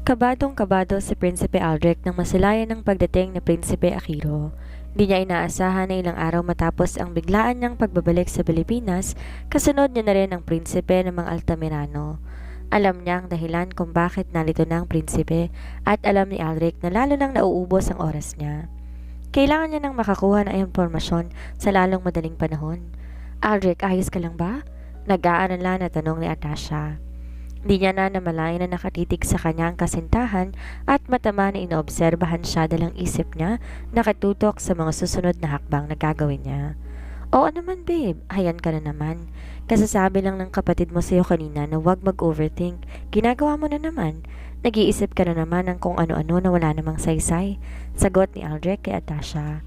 Kabadong-kabado si Prinsipe Aldrich nang masilayan ng pagdating ni Prinsipe Akiro. Di niya inaasahan na ilang araw matapos ang biglaan niyang pagbabalik sa Pilipinas, kasunod niya na rin ang prinsipe ng mga Altamirano. Alam niya ang dahilan kung bakit nalito na ang prinsipe at alam ni Aldrich na lalo nang nauubos ang oras niya. Kailangan niya nang makakuha ng impormasyon sa lalong madaling panahon. Aldrich, ayos ka lang ba? Nag-aalala na tanong ni Atasha. Di niya na namalayan na nakatitig sa kanyang kasintahan at matama na inoobserbahan siya dalang isip niya nakatutok sa mga susunod na hakbang na gagawin niya. Oo naman babe, hayan ka na naman. Kasasabi lang ng kapatid mo sa'yo kanina na huwag mag-overthink. Ginagawa mo na naman. Nag-iisip ka na naman ng kung ano-ano na wala namang saysay. Sagot ni Aldrich kay Atasha.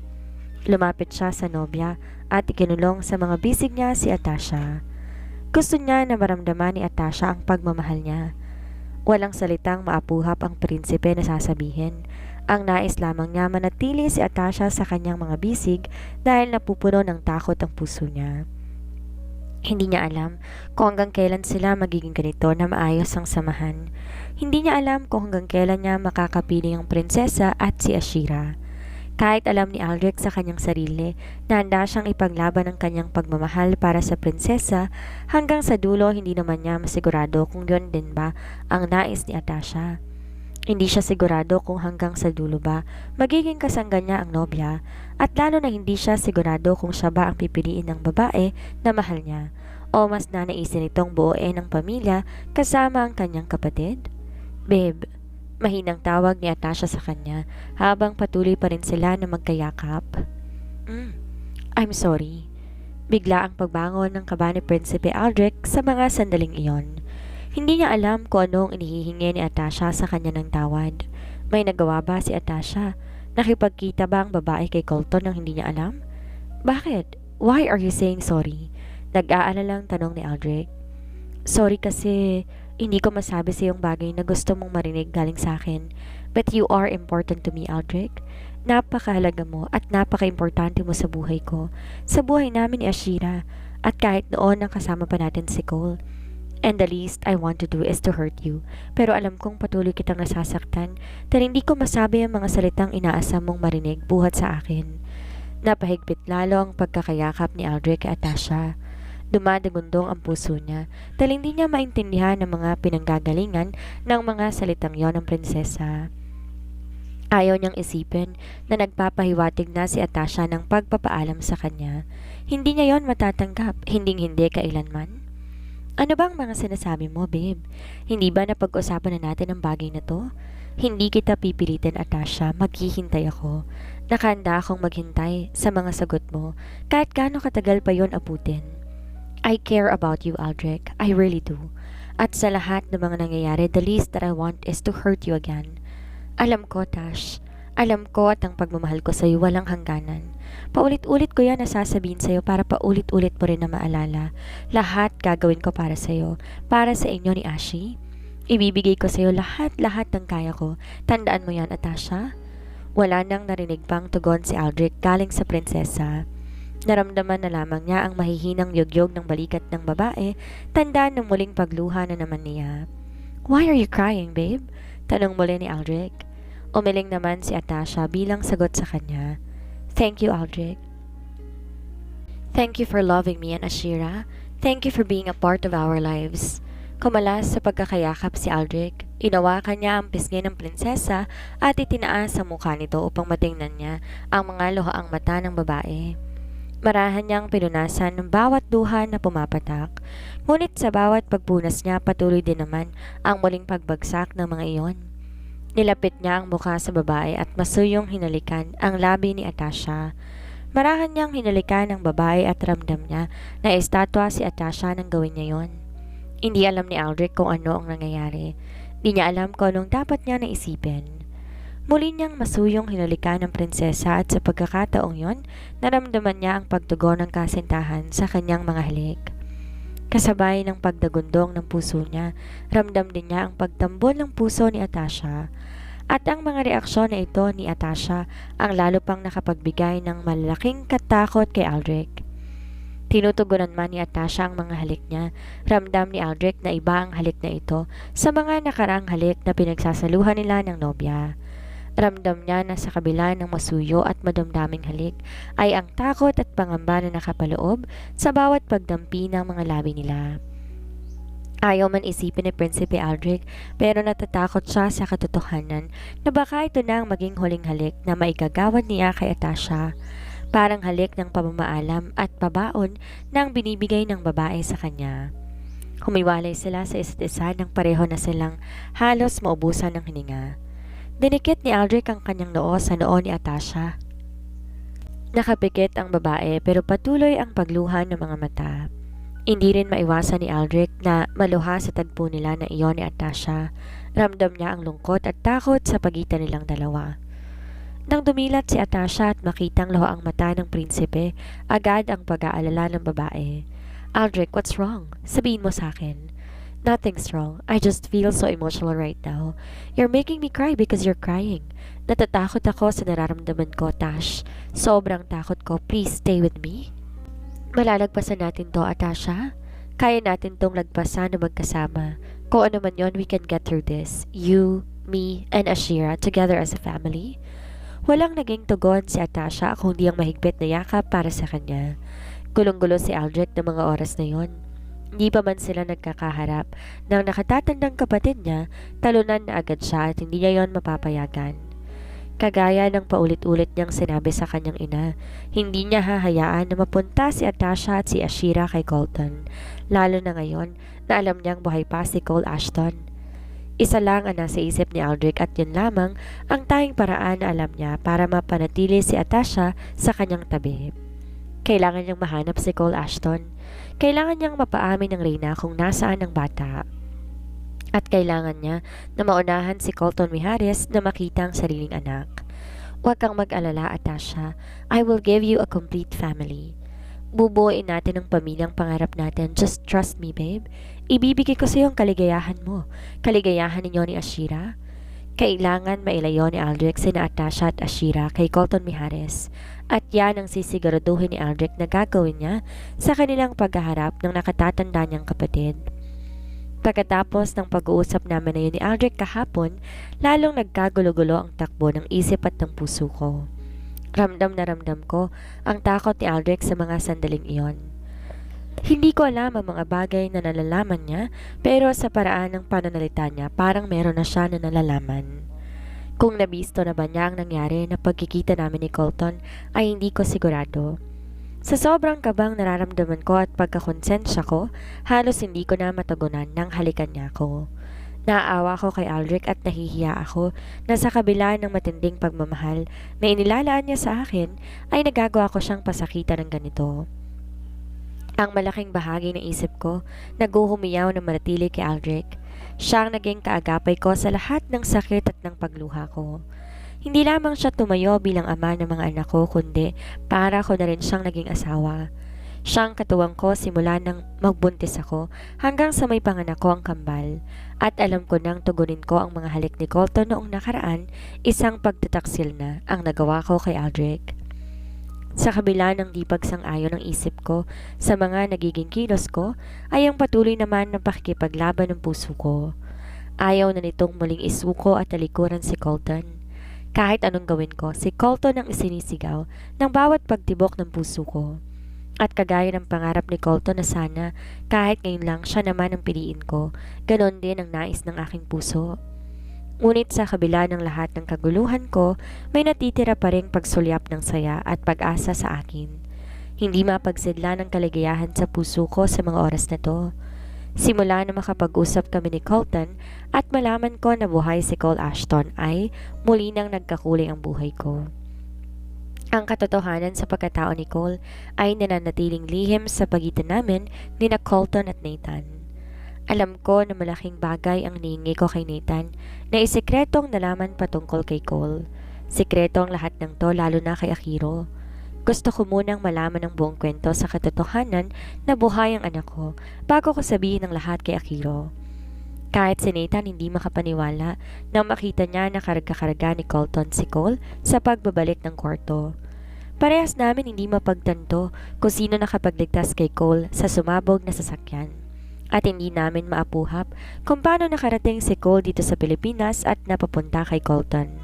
Lumapit siya sa nobya at ikinulong sa mga bisig niya si Atasha. Gusto niya na maramdaman ni Atasha ang pagmamahal niya. Walang salitang maapuhap ang prinsipe na sasabihin. Ang nais lamang niya manatili si Atasha sa kanyang mga bisig dahil napupuno ng takot ang puso niya. Hindi niya alam kung hanggang kailan sila magiging ganito na maayos ang samahan. Hindi niya alam kung hanggang kailan niya makakapiling ang prinsesa at si Ashira. Kahit alam ni Aldrich sa kanyang sarili na handa siyang ipaglaban ang kanyang pagmamahal para sa prinsesa, hanggang sa dulo hindi naman niya masigurado kung yun din ba ang nais ni Atasha. Hindi siya sigurado kung hanggang sa dulo ba magiging kasangga niya ang nobya, at lalo na hindi siya sigurado kung siya ba ang pipiliin ng babae na mahal niya o mas nanaisin itong buuin ng pamilya kasama ang kanyang kapatid. Babe, mahinang tawag ni Atasha sa kanya habang patuloy pa rin sila na magkayakap. I'm sorry. Bigla ang pagbangon ng kaba ni Prinsipe Aldrich sa mga sandaling iyon. Hindi niya alam kung anong inihihingi ni Atasha sa kanya ng tawad. May nagawa ba si Atasha? Nakipagkita ba ang babae kay Colton nang hindi niya alam? Bakit? Why are you saying sorry? Nag-aalalang tanong ni Aldrich. Sorry kasi hindi ko masabi sa iyong bagay na gusto mong marinig galing sa akin. But you are important to me, Aldrich. Napakahalaga mo at napaka-importante mo sa buhay ko, sa buhay namin ni Ashira, at kahit noon ang kasama pa natin si Cole. And the least I want to do is to hurt you. Pero alam kong patuloy kitang nasasaktan dahil hindi ko masabi ang mga salitang inaasam mong marinig buhat sa akin. Napahigpit lalo ang pagkakayakap ni Aldrich kay Atasha. Dumadagundong ang puso niya dahil hindi niya maintindihan ang mga pinanggagalingan ng mga salitang yon ng prinsesa. Ayaw niyang isipin na nagpapahiwatig na si Atasha ng pagpapaalam sa kanya. Hindi niya yon matatanggap, hinding-hindi kailanman. Ano bang mga sinasabi mo, babe? Hindi ba napag-usapan na natin ang bagay na to? Hindi kita pipilitin, Atasha. Maghihintay ako. Nakahanda akong maghintay sa mga sagot mo kahit gaano katagal pa yon abutin. I care about you, Aldrich. I really do. At sa lahat ng mga nangyayari, the least that I want is to hurt you again. Alam ko, Tash. Alam ko at ang pagmamahal ko sa'yo walang hangganan. Paulit-ulit ko yan nasasabihin sa'yo para paulit-ulit mo rin na maalala. Lahat gagawin ko para sa'yo. Para sa inyo ni Ashi. Ibibigay ko sa'yo lahat-lahat ng kaya ko. Tandaan mo yan, Atasha. Wala nang narinig pang tugon si Aldrich galing sa prinsesa. Naramdaman na lamang niya ang mahihinang yogyog ng balikat ng babae, tandaan ng muling pagluha na naman niya. Why are you crying, babe? Tanong muli ni Aldrich. Umiling naman si Atasha bilang sagot sa kanya. Thank you, Aldrich. Thank you for loving me and Ashira. Thank you for being a part of our lives. Kumalas sa pagkakayakap si Aldrich. Inawakan niya ang pisngi ng prinsesa at itinaas sa mukha nito upang matingnan niya ang mga luhaang mata ng babae. Marahan niyang pinunasan ng bawat duha na pumapatak, ngunit sa bawat pagpunas niya patuloy din naman ang muling pagbagsak ng mga iyon. Nilapit niya ang mukha sa babae at masuyong hinalikan ang labi ni Atasha. Marahan niyang hinalikan ang babae at ramdam niya na estatwa si Atasha nang gawin niya yon. Hindi alam ni Aldrich kung ano ang nangyayari. Di niya alam kung anong dapat niya naisipin. Muli niyang masuyong hinalikan ng prinsesa at sa pagkakataong yon, naramdaman niya ang pagtugon ng kasintahan sa kanyang mga halik. Kasabay ng pagdagundong ng puso niya, ramdam din niya ang pagtambol ng puso ni Atasha. At ang mga reaksyon na ito ni Atasha ang lalo pang nakapagbigay ng malaking katakot kay Aldrich. Tinutugunan man ni Atasha ang mga halik niya. Ramdam ni Aldrich na iba ang halik na ito sa mga nakaraang halik na pinagsasaluhan nila ng nobya. Ramdam niya na sa kabila ng masuyo at madamdaming halik ay ang takot at pangamba na nakapaloob sa bawat pagdampi ng mga labi nila. Ayaw man isipin ni Prinsipe Aldrich pero natatakot siya sa katotohanan na baka ito na ang maging huling halik na maigagawad niya kay Atasha. Parang halik ng pamamaalam at pabaon ng binibigay ng babae sa kanya. Humiwalay sila sa isa't isa nang pareho na silang halos maubusan ng hininga. Dinikit ni Aldrich ang kanyang noo sa noo ni Atasha. Nakapikit ang babae pero patuloy ang pagluha ng mga mata. Hindi rin maiwasan ni Aldrich na maluha sa tagpo nila na iyon ni Atasha. Ramdam niya ang lungkot at takot sa pagitan nilang dalawa. Nang dumilat si Atasha at makitang luha ang mata ng prinsipe, agad ang pag-aalala ng babae. Aldrich, what's wrong? Sabihin mo sa akin. Nothing's wrong. I just feel so emotional right now. You're making me cry because you're crying. Natatakot ako sa nararamdaman ko, Tash. Sobrang takot ko. Please stay with me. Malalagpasan natin to, Atasha. Kaya natin tong lagpasan na magkasama. Kung ano man yon, we can get through this. You, me, and Ashira together as a family. Walang naging tugon si Atasha kundi ang mahigpit na yakap para sa kanya. Gulong-gulo si Aldrich ng mga oras na yon. Hindi pa man sila nagkakaharap nang nakatatandang kapatid niya, talunan na agad siya at hindi niya yon mapapayagan. Kagaya ng paulit-ulit niyang sinabi sa kanyang ina, hindi niya hahayaan na mapunta si Atasha at si Ashira kay Colton, lalo na ngayon na alam niyang buhay pa si Cole Ashton. Isa lang ang nasa isip ni Aldrich at yun lamang ang tanging paraan na alam niya para mapanatili si Atasha sa kanyang tabi. Kailangan niyang mahanap si Cole Ashton. Kailangan niyang mapaamin ng Reyna kung nasaan ang bata. At kailangan niya na maunahan si Colton Mijares na makita ang sariling anak. Huwag kang mag-alala, Atasha. I will give you a complete family. Bubuuin natin ang pamilyang pangarap natin. Just trust me, babe. Ibibigay ko sa iyo ang kaligayahan mo. Kaligayahan ninyo ni Ashira. Kailangan mailayo ni Aldrich sina Atasha at Ashira kay Colton Mijares. At yan ang sisiguraduhin ni Aldrich na gagawin niya sa kanilang paghaharap ng nakatatanda niyang kapatid. Pagkatapos ng pag-uusap namin na yun ni Aldrich kahapon, lalong nagkagulo-gulo ang takbo ng isip at ng puso ko. Ramdam na ramdam ko ang takot ni Aldrich sa mga sandaling iyon. Hindi ko alam ang mga bagay na nalalaman niya, pero sa paraan ng pananalita niya parang meron na siya na nalalaman. Kung nabisto na ba niya ang nangyari na pagkikita namin ni Colton ay hindi ko sigurado. Sa sobrang kabang nararamdaman ko at pagkakonsensya ko, halos hindi ko na matagunan nang halikan niya ako. Naaawa ko kay Aldrich at nahihiya ako na sa kabila ng matinding pagmamahal na inilalaan niya sa akin ay nagagawa ko siyang pasakitan ng ganito. Ang malaking bahagi ng isip ko naguhumiyaw na manatili kay Aldrich. Siya ang naging kaagapay ko sa lahat ng sakit at ng pagluha ko. Hindi lamang siya tumayo bilang ama ng mga anak ko kundi para ko na rin siyang naging asawa. Siyang katuwang ko simula nang magbuntis ako hanggang sa may panganak ko ang kambal. At alam ko nang tugunin ko ang mga halik ni Colton noong nakaraan, isang pagtataksil na ang nagawa ko kay Aldrich. Sa kabila ng di pagsang-ayon ng isip ko sa mga nagiging kilos ko, ay ang patuloy naman ng pakikipaglaban ng puso ko. Ayaw na nitong muling isuko at talikuran si Colton. Kahit anong gawin ko, si Colton ang isinisigaw ng bawat pagtibok ng puso ko. At kagaya ng pangarap ni Colton na sana, kahit ngayon lang siya naman ang piliin ko, ganon din ang nais ng aking puso. Ngunit sa kabila ng lahat ng kaguluhan ko, may natitira pa ring pagsulyap ng saya at pag-asa sa akin. Hindi mapagsidla ng kaligayahan sa puso ko sa mga oras na to. Simula na makapag-usap kami ni Colton at malaman ko na buhay si Cole Ashton ay muli nang nagkakulay ang buhay ko. Ang katotohanan sa pagkatao ni Cole ay nananatiling lihim sa pagitan namin ni na Colton at Nathan. Alam ko na malaking bagay ang nihingi ko kay Nathan na isekretong nalaman patungkol kay Cole. Sikreto ang lahat ng to lalo na kay Akiro. Gusto ko munang malaman ang buong kwento sa katotohanan na buhay ang anak ko bago ko sabihin ang lahat kay Akiro. Kahit si Nathan hindi makapaniwala nang makita niya na karga-karga ni Colton si Cole sa pagbabalik ng kwarto. Parehas namin hindi mapagtanto kung sino nakapagligtas kay Cole sa sumabog na sasakyan. At hindi namin maapuhap kung paano nakarating si Cole dito sa Pilipinas at napapunta kay Colton.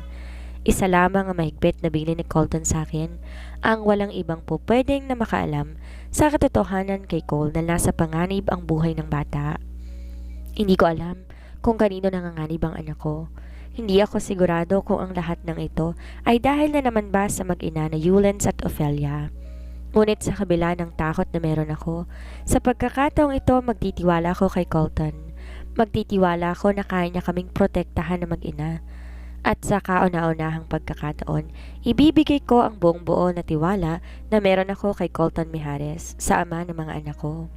Isa lamang ang mahigpit na bilin ni Colton sa akin, ang walang ibang po pwedeng na makaalam sa katotohanan kay Cole na nasa panganib ang buhay ng bata. Hindi ko alam kung kanino nanganganib ang anak ko. Hindi ako sigurado kung ang lahat ng ito ay dahil na naman ba sa mag-ina na Eulens at Ophelia. Ngunit sa kabila ng takot na meron ako, sa pagkakataong ito magtitiwala ako kay Colton. Magtitiwala ako na kaya niya kaming protektahan na mag-ina. At sa kauna-unahang pagkakataon, ibibigay ko ang buong buo na tiwala na meron ako kay Colton Mijares sa ama ng mga anak ko.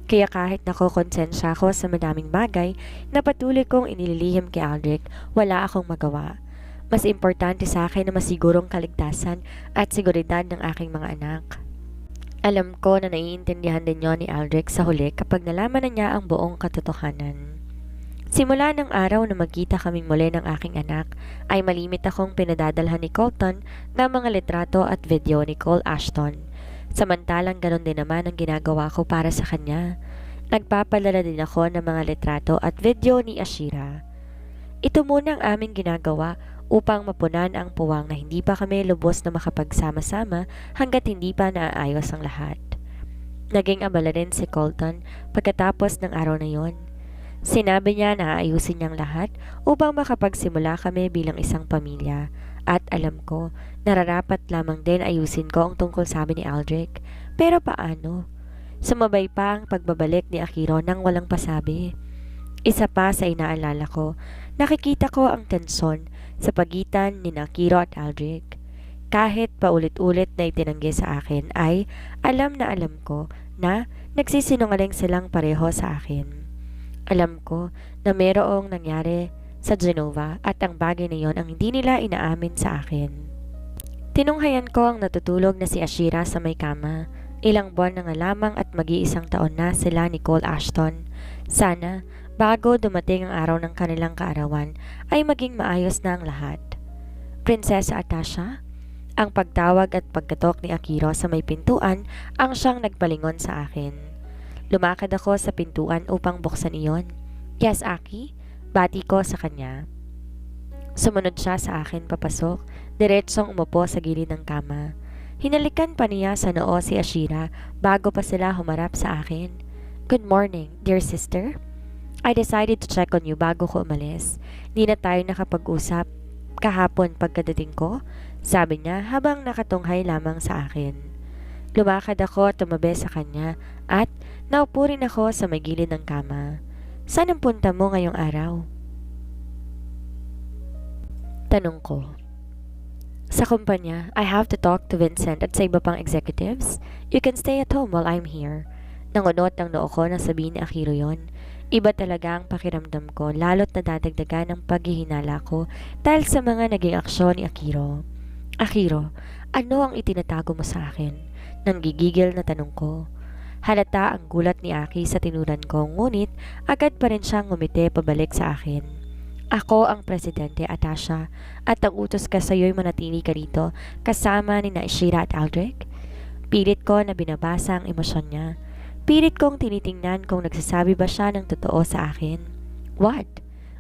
Kaya kahit nakokonsensya ako sa madaming bagay na patuloy kong inililihim kay Aldrich, wala akong magawa. Mas importante sa akin na masigurong kaligtasan at seguridad ng aking mga anak. Alam ko na naiintindihan din yon ni Aldrich sa huli kapag nalaman na niya ang buong katotohanan. Simula ng araw na magkita kaming muli ng aking anak, ay malimit akong pinadadalhan ni Colton ng mga litrato at video ni Cole Ashton. Samantalang ganon din naman ang ginagawa ko para sa kanya. Nagpapadala din ako ng mga litrato at video ni Ashira. Ito muna ang aming ginagawa upang mapunan ang puwang na hindi pa kami lubos na makapagsama-sama hanggat hindi pa naaayos ang lahat. Naging abala rin si Colton pagkatapos ng araw na yon. Sinabi niya na aayusin niyang lahat upang makapagsimula kami bilang isang pamilya. At alam ko, nararapat lamang din ayusin ko ang tungkol sabi ni Aldrich. Pero paano? Sumabay pa ang pagbabalik ni Akiro nang walang pasabi. Isa pa sa inaalala ko, nakikita ko ang tensyon sa pagitan ni Akiro at Aldrich. Kahit paulit-ulit na itinanggi sa akin ay alam ko na nagsisinungaling silang pareho sa akin. Alam ko na mayroong nangyari sa Genova at ang bagay na yon ang hindi nila inaamin sa akin. Tinunghayan ko ang natutulog na si Ashira sa may kama. Ilang buwan na nga lamang at mag-iisang taon na sila ni Cole Ashton. Sana, bago dumating ang araw ng kanilang kaarawan, ay maging maayos na ang lahat. Prinsesa Atasha? Ang pagtawag at pagkatok ni Akiro sa may pintuan ang siyang nagpalingon sa akin. Lumakad ako sa pintuan upang buksan iyon. Yes, Aki? Bati ko sa kanya. Sumunod siya sa akin papasok, diretsong umupo sa gilid ng kama. Hinalikan pa niya sa noo si Ashira bago pa sila humarap sa akin. Good morning, dear sister. I decided to check on you bago ko umalis. Di na tayo nakapag-usap kahapon pagkadating ko, sabi niya habang nakatunghay lamang sa akin. Lumakad ako at tumabi sa kanya at naupo rin ako sa may gilid ng kama. Saan ang punta mo ngayong araw? Tanong ko. Sa kumpanya, I have to talk to Vincent at sa iba pang executives. You can stay at home while I'm here. Nangunot ang noo ko nang sabihin ni Akiro yon. Iba talaga ang pakiramdam ko lalo't nadadagdagan ng paghihinala ko dahil sa mga naging aksyon ni Akiro. Akiro, ano ang itinatago mo sa akin? Nanggigigil na tanong ko. Halata ang gulat ni Aki sa tinuran ko ngunit agad pa rin siyang ngumiti pabalik sa akin. Ako ang presidente, Atasha, at ang utos ka sa'yo'y manatili ka dito kasama ni Ashira at Aldrich. Pilit ko na binabasa ang emosyon niya. Pilit kong tinitingnan kung nagsasabi ba siya ng totoo sa akin. What?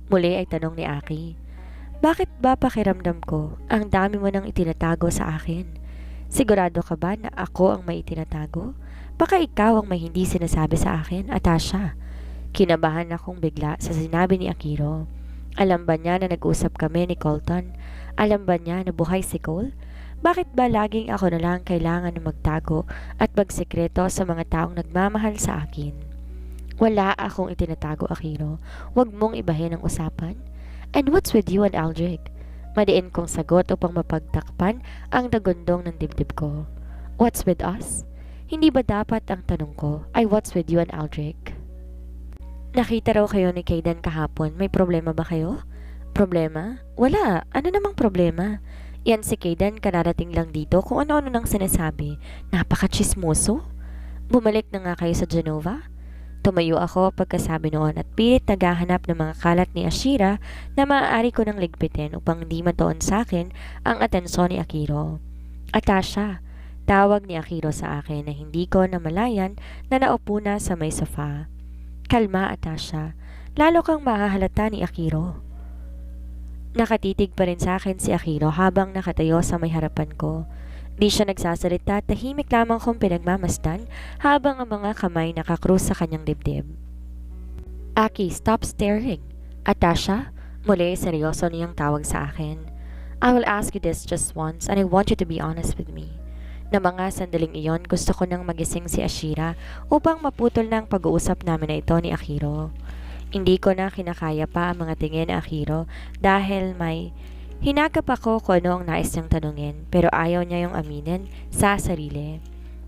Muli ay tanong ni Aki. Bakit ba pakiramdam ko ang dami mo nang itinatago sa akin? Sigurado ka ba na ako ang may itinatago? Baka ikaw ang may hindi sinasabi sa akin, Atasha. Kinabahan akong bigla sa sinabi ni Akiro. Alam ba niya na nag-usap kami ni Colton? Alam ba niya na buhay si Cole? Bakit ba laging ako na lang kailangan na magtago at magsekreto sa mga taong nagmamahal sa akin? Wala akong itinatago, Akiro. Huwag mong ibahin ang usapan. And what's with you and Aldrich? Madiin kong sagot upang mapagtakpan ang dagundong ng dibdib ko. What's with us? Hindi ba dapat ang tanong ko ay what's with you and Aldrich? Nakita raw kayo ni Kayden kahapon. May problema ba kayo? Problema? Wala. Ano namang problema? Yan si Kayden kararating lang dito kung ano-ano nang sinasabi. Napaka-chismoso. Bumalik na nga kayo sa Genova? Tumayo ako pagkasabi noon at pilit naghahanap ng mga kalat ni Ashira na maaari ko nang ligpitin upang hindi matuon sa akin ang atensyon ni Akiro. Atasha, Tawag ni Akiro sa akin na hindi ko namalayan na naupo na sa may sofa. Kalma, Atasha. Lalo kang mahahalata ni Akiro. Nakatitig pa rin sa akin si Akiro habang nakatayo sa may harapan ko. Di siya nagsasalita, tahimik lamang kong pinagmamasdan habang ang mga kamay nakakrus sa kanyang dibdib. Aki, stop staring. Atasha, muli seryoso niyang tawag sa akin. I will ask you this just once and I want you to be honest with me. Na mga sandaling iyon, gusto ko nang magising si Ashira upang maputol na ang pag-uusap namin na ito ni Akiro. Hindi ko na kinakaya pa ang mga tingin ni Akiro dahil may hinagap ako kung ano ang nais niyang tanungin pero ayaw niya yung aminin sa sarili.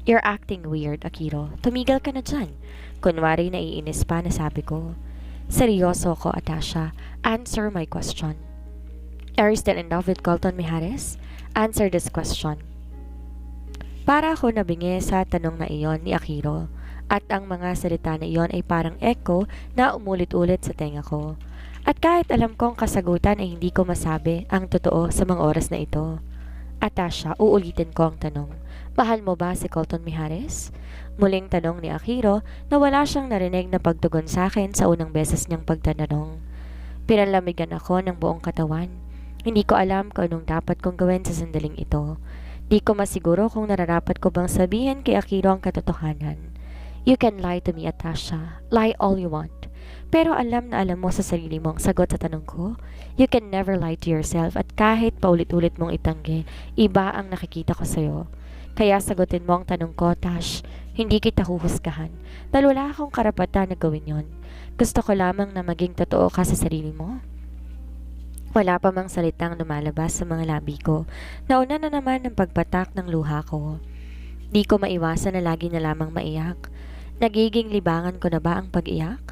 You're acting weird, Akiro. Tumigil ka na dyan. Kunwari naiinis pa na sabi ko. Seryoso ko, Atasha. Answer my question. Are you still in love with Colton Mijares? Answer this question. Para ako nabingi sa tanong na iyon ni Akiro at ang mga salita na iyon ay parang echo na umulit-ulit sa tenga ko. At kahit alam kong kasagutan ay hindi ko masabi ang totoo sa mga oras na ito. Atasha, uulitin ko ang tanong. Mahal mo ba si Colton Mijares? Muling tanong ni Akiro na wala siyang narinig na pagtugon sa akin sa unang beses niyang pagtanong. Pinalamigan ako ng buong katawan. Hindi ko alam kung anong dapat kong gawin sa sandaling ito. Di ko masiguro kung nararapat ko bang sabihin kay Akiro ang katotohanan. You can lie to me, Atasha. Lie all you want. Pero alam na alam mo sa sarili mo ang sagot sa tanong ko. You can never lie to yourself at kahit paulit-ulit mong itanggi, iba ang nakikita ko sa'yo. Kaya sagutin mo ang tanong ko, Tash. Hindi kita huhusgahan. Dahil wala akong karapatan na gawin yon. Gusto ko lamang na maging totoo ka sa sarili mo. Wala pa mang salitang lumalabas sa mga labi ko. Nauna na naman ang pagpatak ng luha ko. Di ko maiwasan na lagi na lamang maiyak. Nagiging libangan ko na ba ang pag-iyak?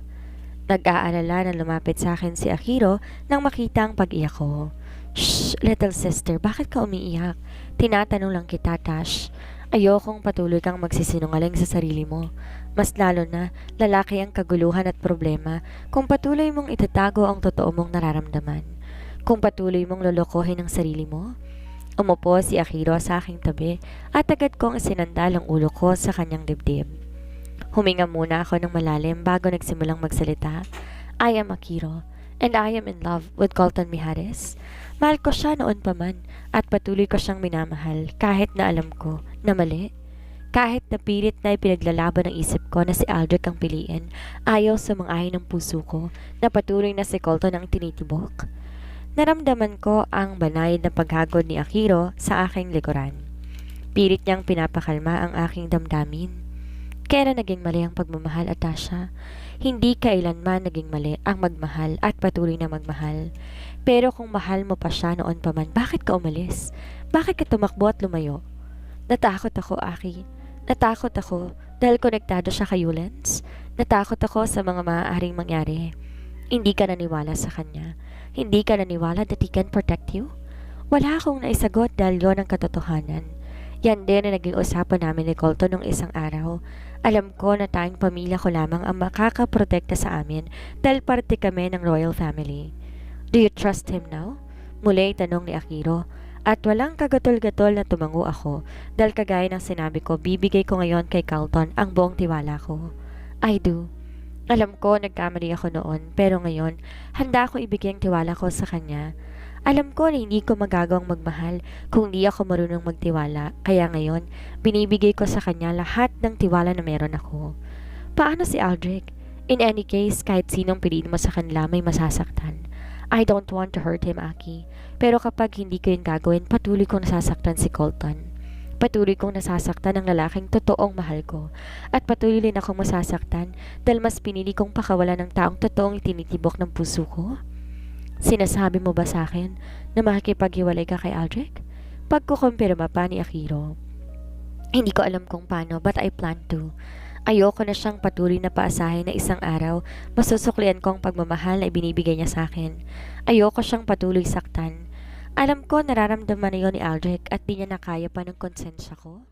Nag-aalala na lumapit sa akin si Akiro nang makita ang pag-iyak ko. Shh, little sister, bakit ka umiiyak? Tinatanong lang kita, Tash. Ayokong patuloy kang magsisinungaling sa sarili mo. Mas lalo na, lalaki ang kaguluhan at problema kung patuloy mong itatago ang totoo mong nararamdaman. Kung patuloy mong lolokohin ang sarili mo. Umupo si Akiro sa aking tabi at agad kong isinandal ang ulo ko sa kanyang dibdib. Huminga muna ako ng malalim bago nagsimulang magsalita. I am Akiro, and I am in love with Colton Mijares. Mahal ko siya noon pa man at patuloy ko siyang minamahal kahit na alam ko na mali. Kahit na pilit na ipinaglalaban ng isip ko na si Aldrich ang piliin, ayaw sumang-ayon ng puso ko na patuloy na si Colton ang tinitibok. Naramdaman ko ang banayad na paghagod ni Akiro sa aking likuran. Pilit niyang pinapakalma ang aking damdamin. Kailan naging mali ang pagmamahal, Atasha? Hindi kailanman naging mali ang magmahal at patuloy na magmahal. Pero kung mahal mo pa siya noon pa man, bakit ka umalis? Bakit ka tumakbo at lumayo? Natakot ako, Aki. Natakot ako dahil konektado siya kay Yulens. Natakot ako sa mga maaaring mangyari. Hindi ka naniwala sa kanya. Hindi ka naniwala that he can protect you? Wala akong naisagot dahil yon ang katotohanan. Yan din na naging usapan namin ni Colton nung isang araw. Alam ko na tayong pamilya ko lamang ang makakaprotekta sa amin dahil parte kami ng royal family. Do you trust him now? Muli tanong ni Akiro. At walang kagatol-gatol na tumango ako dahil kagaya ng sinabi ko, bibigay ko ngayon kay Colton ang buong tiwala ko. I do. Alam ko nagkamali ako noon pero ngayon handa ako ibigay ang tiwala ko sa kanya. Alam ko na hindi ko magagawang magmahal kung di ako marunong magtiwala, kaya ngayon, binibigay ko sa kanya lahat ng tiwala na meron ako. Paano si Aldrich? In any case, kahit sinong piliin mo sa kanila may masasaktan. I don't want to hurt him, Aki. Pero kapag hindi ko yun gagawin, patuloy kong nasasaktan si Colton. Patuloy kong nasasaktan ang lalaking totoong mahal ko. At patuloy din akong masasaktan dahil mas pinili kong pakawalan ng taong totoong itinitibok ng puso ko. Sinasabi mo ba sa akin na makikipaghiwalay ka kay Aldrich? Pagkukumpirma pa ni Akiro. Hindi ko alam kung paano but I plan to. Ayoko na siyang patuloy na paasahin na isang araw masusuklian ko ang pagmamahal na ibinibigay niya sa akin. Ayoko siyang patuloy saktan. Alam ko nararamdaman na yun ni Aldrich at di niya nakaya pa ng konsensya ko.